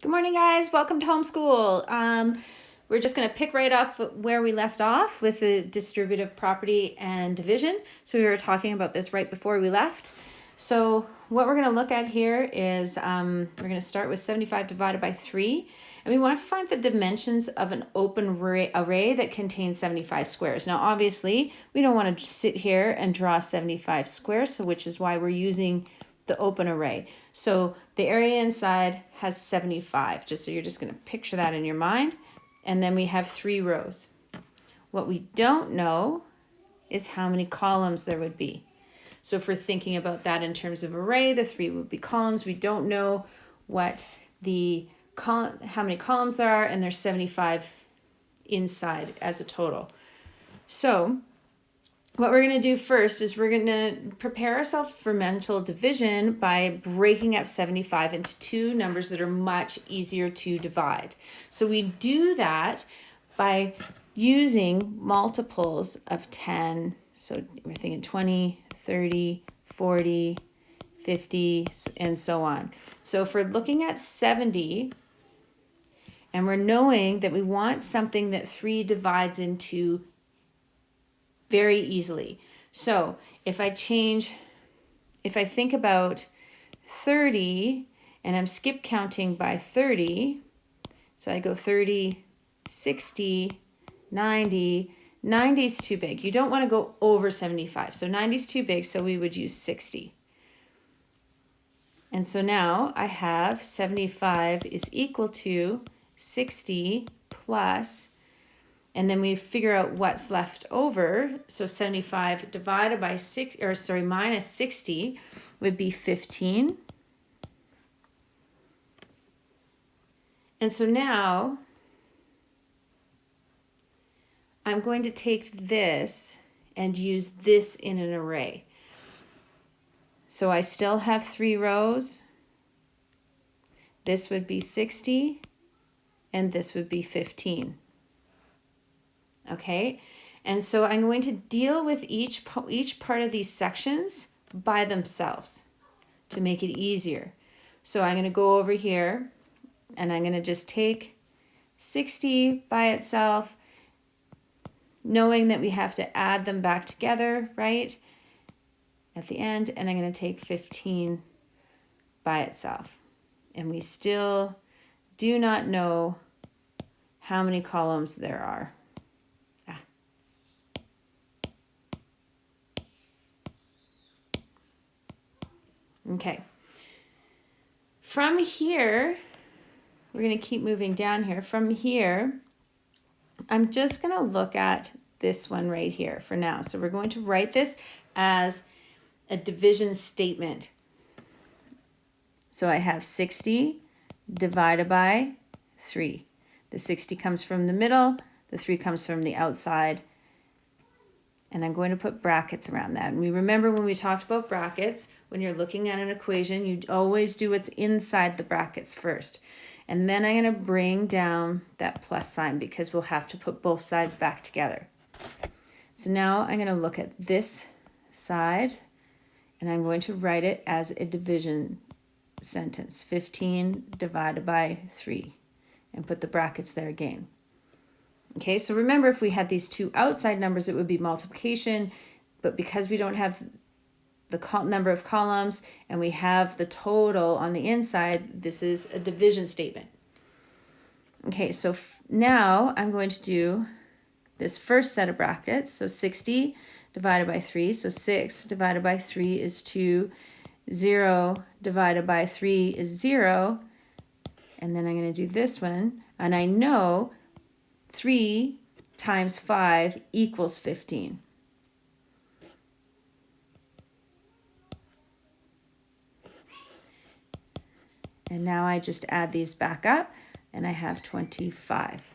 Good morning, guys. Welcome to homeschool. We're just going to pick right up where we left off with the distributive property and division. So we were talking about this right before we left. So what we're going to look at here is we're going to start with 75 divided by 3. And we want to find the dimensions of an open array that contains 75 squares. Now, obviously, we don't want to sit here and draw 75 squares, so which is why we're using the open array. So the area inside has 75, just so you're just going to picture that in your mind. And then we have 3 rows. What we don't know is how many columns there would be. So if we're thinking about that in terms of array, the 3 would be columns. We don't know what how many columns there are, and there's 75 inside as a total. So what we're going to do first is we're going to prepare ourselves for mental division by breaking up 75 into 2 numbers that are much easier to divide. So we do that by using multiples of 10. So we're thinking 20, 30, 40, 50, and so on. So if we're looking at 70, and we're knowing that we want something that 3 divides into very easily. So if I think about 30 and I'm skip counting by 30, so I go 30, 60, 90, 90 is too big. You don't want to go over 75. So 90 is too big, so we would use 60. And so now I have 75 is equal to 60 plus, and then we figure out what's left over. So 75 divided by minus 60 would be 15. And so now I'm going to take this and use this in an array. So I still have 3 rows. This would be 60, and this would be 15. Okay, and so I'm going to deal with each part of these sections by themselves to make it easier. So I'm going to go over here and I'm going to just take 60 by itself, knowing that we have to add them back together, right, at the end, and I'm going to take 15 by itself. And we still do not know how many columns there are. Okay, from here, we're going to keep moving down here. From here, I'm just going to look at this one right here for now. So we're going to write this as a division statement. So I have 60 divided by 3. The 60 comes from the middle, the 3 comes from the outside, and I'm going to put brackets around that. And we remember when we talked about brackets, when you're looking at an equation, you always do what's inside the brackets first. And then I'm going to bring down that plus sign because we'll have to put both sides back together. So now I'm going to look at this side, and I'm going to write it as a division sentence. 15 divided by 3, and put the brackets there again. Okay, so remember, if we had these 2 outside numbers, it would be multiplication, but because we don't have the number of columns and we have the total on the inside, this is a division statement. Okay, so now I'm going to do this first set of brackets. So 60 divided by 3, so 6 divided by 3 is 2, 0 divided by 3 is 0, and then I'm going to do this one, and I know 3 times 5 equals 15. And now I just add these back up, and I have 25.